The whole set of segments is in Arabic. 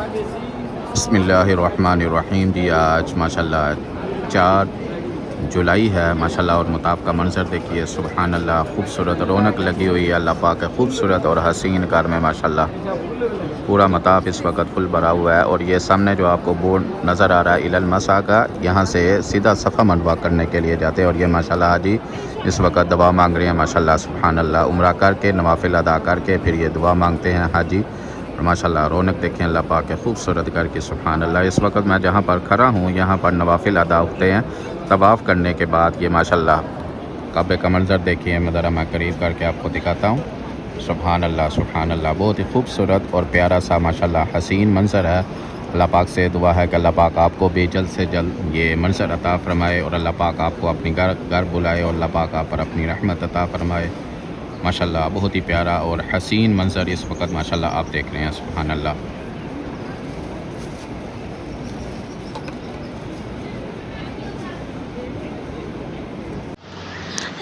बिस्मिल्लाहिर्रहमानिर्रहीम। जी आज माशाल्लाह 4 जुलाई है माशाल्लाह, और मुताब का मंज़र देखिए, सुबहान अल्लाह, खूबसूरत रौनक लगी हुई है अल्लाह पाक के खूबसूरत और हसीन घर में माशाल्लाह। पूरा मताब इस वक्त फुल भरा हुआ है, और ये सामने जो आपको बोर्ड नज़र आ रहा है इलल मसा का, यहाँ से सीधा सफ़ा मरवा करने के लिए जाते हैं। और ये माशाल्लाह हाजी इस वक्त दुआ मांग रहे हैं माशाल्लाह, सुबहान अल्लाह। उम्रा करके नवाफिल अदा करके फिर ये दुआ मांगते हैं हाजी। और माशाल्लाह रौनक देखें अल्लाह पाक के खूबसूरत घर की, सुबहान अल्लाह। इस वक्त मैं जहाँ पर खड़ा हूँ यहाँ पर नवाफिल अदा होते हैं। तवाफ़ करने के बाद ये माशाल्लाह काबे का मंज़र देखिए, मैं ज़रा मैं करीब करके आपको दिखाता हूँ। सुबहान अल्लाह, सुबहान अल्लाह, बहुत ही खूबसूरत और प्यारा सा माशाल्लाह हसीन मंज़र है। अल्लाह पाक से दुआ है कि अल्लाह पाक आपको भी जल्द से जल्द ये मंज़र अता फ़रमाए, और अल्लाह पाक आपको अपनी घर बुलाए, और अल्लाह पाक आप पर अपनी रहमत अता फ़रमाए। माशाल्लाह बहुत ही प्यारा और हसीन मंज़र इस वक्त माशाल्लाह आप देख रहे हैं, सुबहान अल्लाह।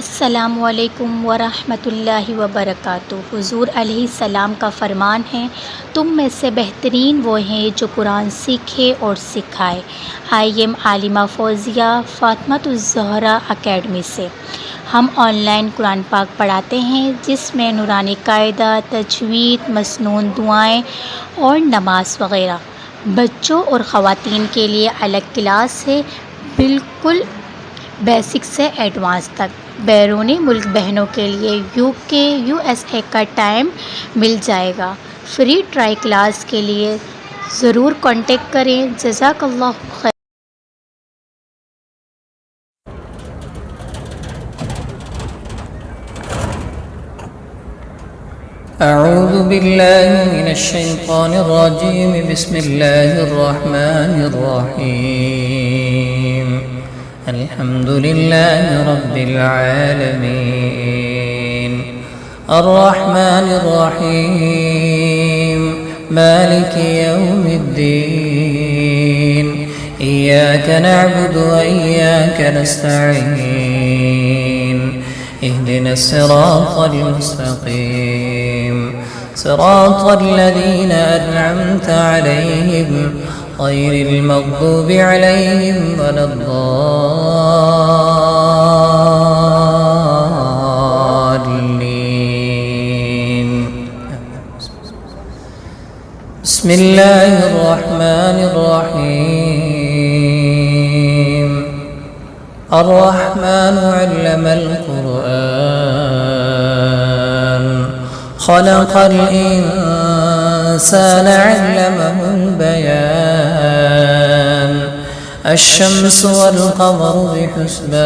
अस्सलामुअलैकुम वरहमतुल्लाहि वबरकातुहू। हुज़ूर अलैहिस्सलाम का फ़रमान है, तुम में से बेहतरीन वो हैं जो कुरान सीखे और सिखाए। आई एम आलिमा फ़ौज़िया, फ़ातिमातुज़-ज़हरा अकेडमी से। हम ऑनलाइन कुरान पाक पढ़ाते हैं, जिसमें नूरानी कायदा, तजवीद, मसनून दुआएँ और नमाज वग़ैरह। बच्चों और ख़वातीन के लिए अलग क्लास है, बिल्कुल बेसिक से एडवांस तक। बैरूनी मुल्क बहनों के लिए UK USA का टाइम मिल जाएगा। फ्री ट्राई क्लास के लिए ज़रूर कांटेक्ट करें। जज़ाकल्लाहु खैर। أعوذ بالله من الشيطان الرجيم بسم الله الرحمن الرحيم الحمد لله رب العالمين الرحمن الرحيم مالك يوم الدين إياك نعبد وإياك نستعين اهدنا الصراط المستقيم صراط الذين أنعمت عليهم غير المغضوب عليهم ولا الضالين. بسم الله الرحمن الرحيم الرحمن علم القرآن خلق الإنسان علمه البيان الشمس والقمر بحسبان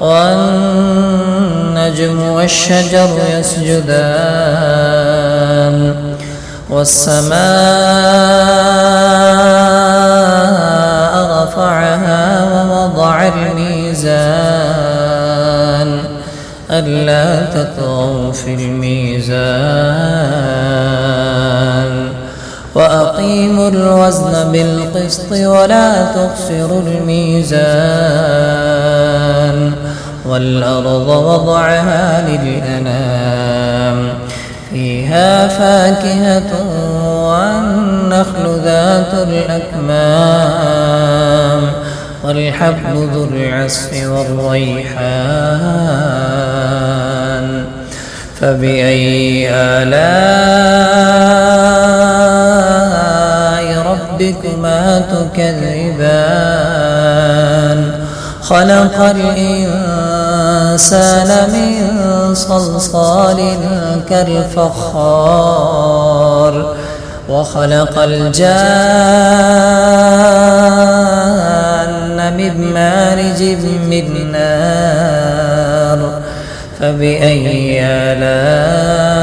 والنجم والشجر يسجدان والسماء رفعها ووضع الميزان ألا تطغوا في الميزان وأقيموا الوزن بالقسط ولا تخسروا الميزان والأرض وضعها للأنام فيها فاكهة والنخل ذات الأكمام والحب ذو العصف والريحان فبأي آلاء ربكما تكذبان خلق الإنسان من صلصال كالفخار وخلق الجان من مارج من نار فبأي آلاء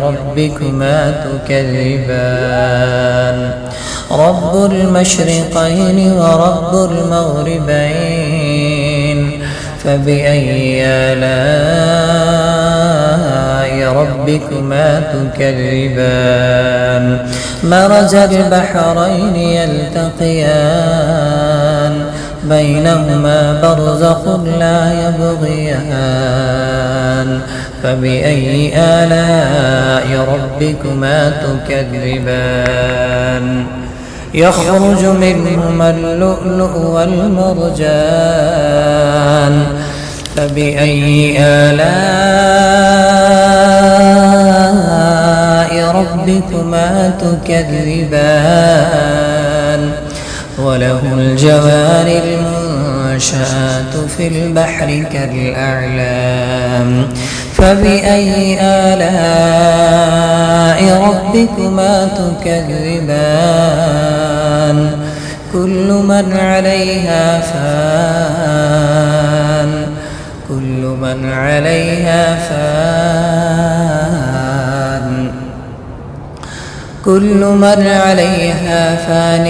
ربكما تكذبان رب المشرقين ورب المغربين فبأي آلاء ربكما تكذبان مرج البحرين يلتقيان بينهما برزخ لا يبغيان فبأي آلاء ربكما تكذبان يخرج منهما اللؤلؤ والمرجان فبأي آلاء ربكما تكذبان وله الجوار المنشآت في البحر كالأعلام فبأي آلاء ربكما تكذبان كل من عليها فان كل من عليها فان كل من عليها فان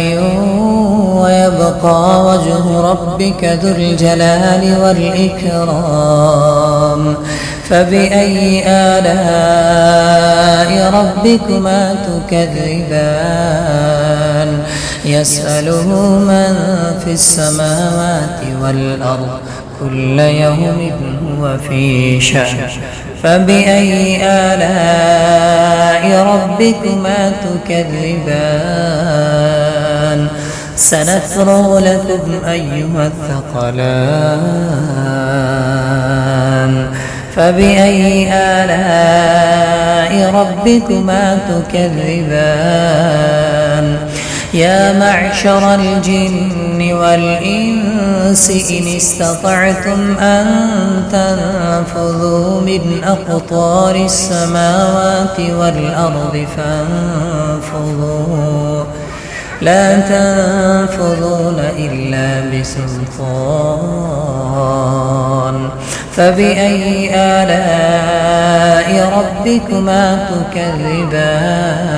ويبقى وجه ربك ذو الجلال والإكرام فبأي آلاء ربكما تكذبان يسأله من في السماوات والأرض كل يوم هو في شأن فبأي آلاء ربكما تكذبان سنفرغ لكم أيها الثقلان فبأي آلاء ربكما تكذبان يا معشر الجن والإنس إن استطعتم أن تنفذوا من أقطار السماوات والأرض فانفذوا لا تنفذون إلا بسلطان فبأي آلاء ربكما تكذبان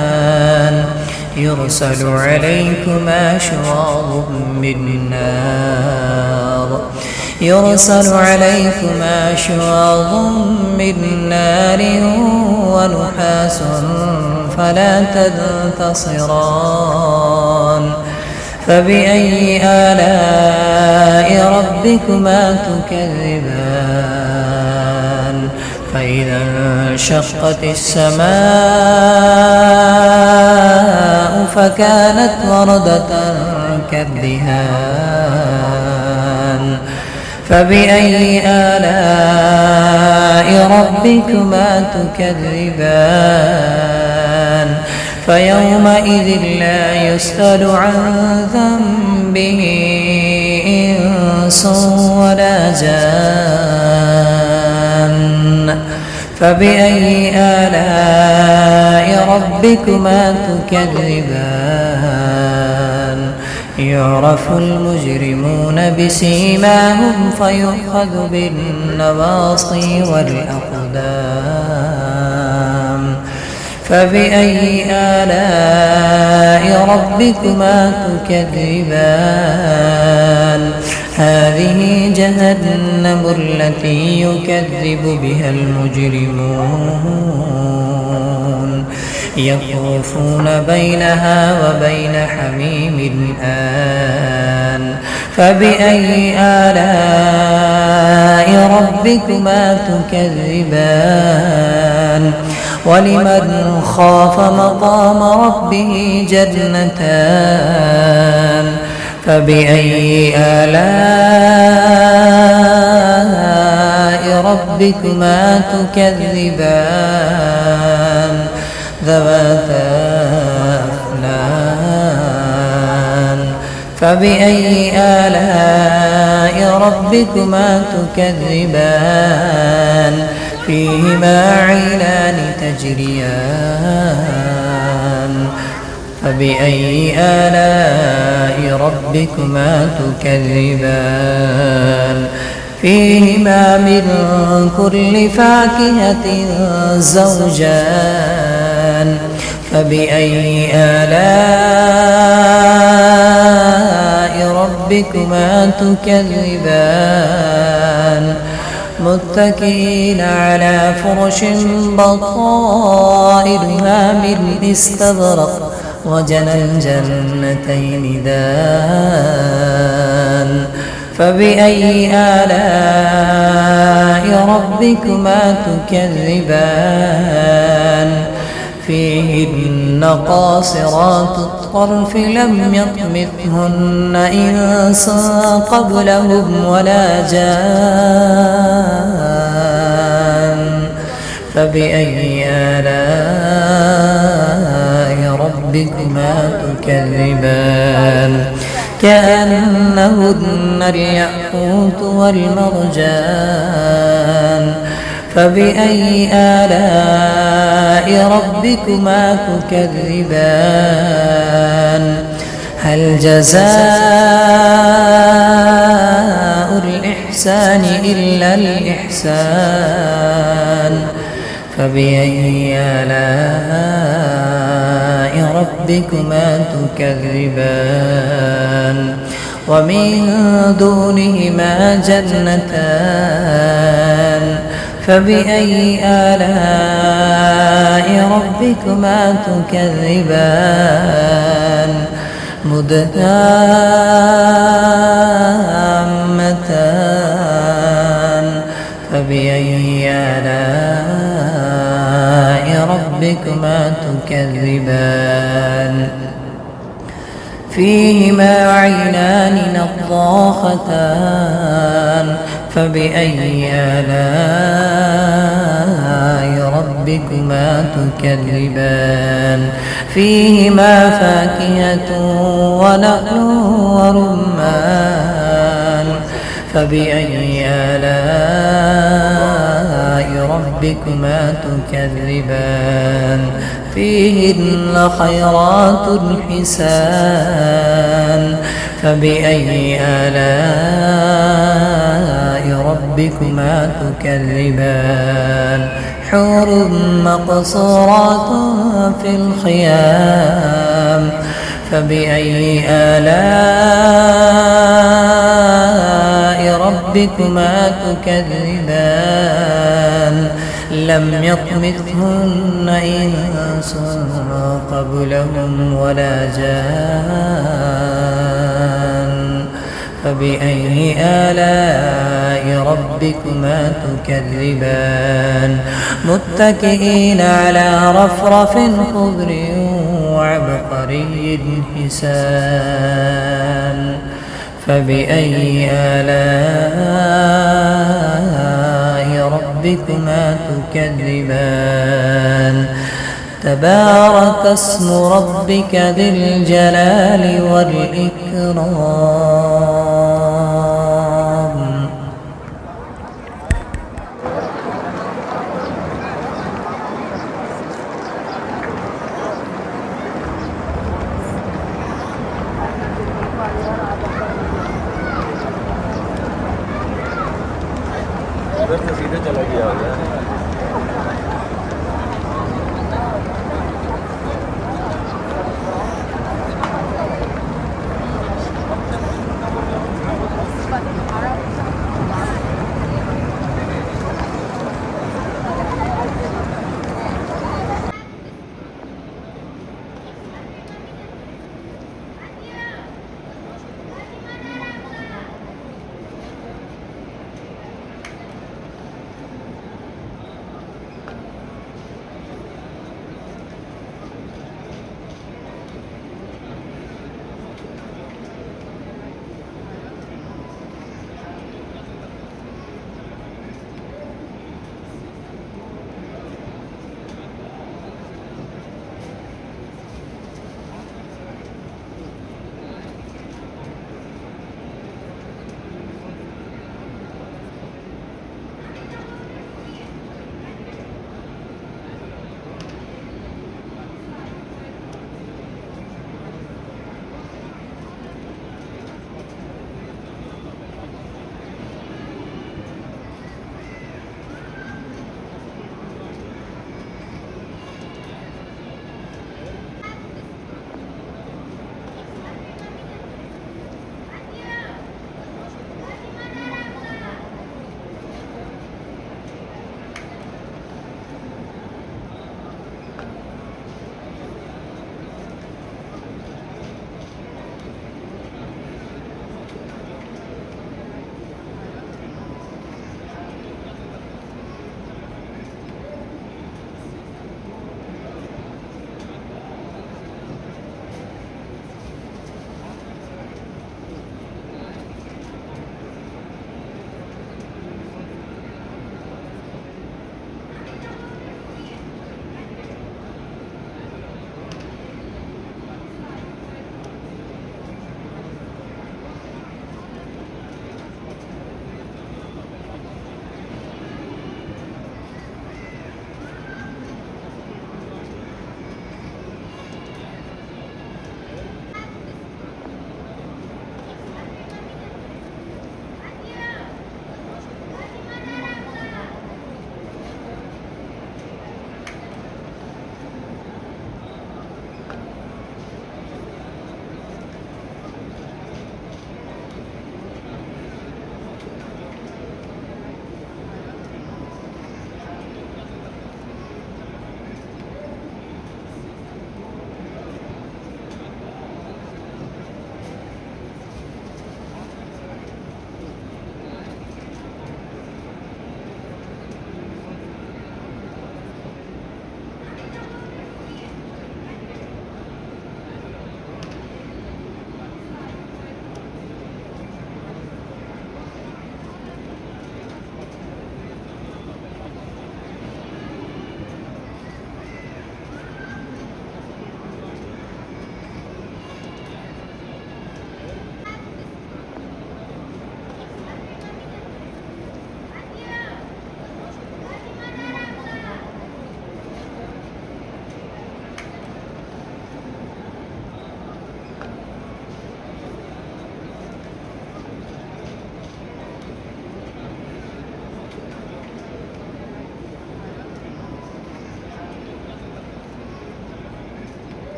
يرسل عليكما شواظ من نار يرسل عليكما شواظ من نار ونحاس فلا تنتصران فبأي آلاء ربكما تكذبان فإذا انشقت السماء فكانت وردة كالدهان فبأي آلاء ربكما تكذبان فيومئذ لا يسأل عن ذنبه إنس ولا جان فبأي آلاء ربكما تكذبان يعرف المجرمون بسيماهم فيؤخذ بالنواصي والأقدام فبأي آلاء ربكما تكذبان هذه جهنم التي يكذب بها المجرمون يطوفون بينها وبين حميم آن فبأي آلاء ربكما تكذبان ولمن خاف مقام ربه جنتان فبأي آلاء ربكما تكذبان ذواتا أفنان فبأي آلاء ربكما تكذبان فيهما عينان تجريان فبأي آلاء ربكما تكذبان فيهما من كل فاكهة زوجان فبأي آلاء ربكما تكذبان متكئين على فرش بطائرها من استبرق وجنى الجنتين دان فبأي آلاء ربكما تكذبان فيهن قاصرات الطرف لم يطمثهن إنس قبلهم ولا جان فبأي آلاء ربكما تكذبان كأنهن الياقوت والمرجان فبأي آلاء ربكما تكذبان هل جزاء الإحسان إلا الإحسان فبأي آلاء ربكما تكذبان ومن دونهما جنتان فبأي آلاء ربكما تكذبان مدهامتان فبأي آلاء ربكما تكذبان فيهما عينان نضاختان فبأي آلاء ربكما تكذبان فيهما فاكهة ونخل ورمان فبأي آلاء ربكما تكذبان فيهن خيرات حسان فبأي آلاء ربكما تكذبان حور مقصورات في الخيام فبأي آلاء ربكما تكذبان لم يطمثهن إنس قبلهم ولا جان فبأي آلاء ربكما تكذبان متكئين على رفرف خضر وعبقري حسان فبأي آلاء ربكما تكذبان تبارك اسم ربك ذي الجلال والإكرام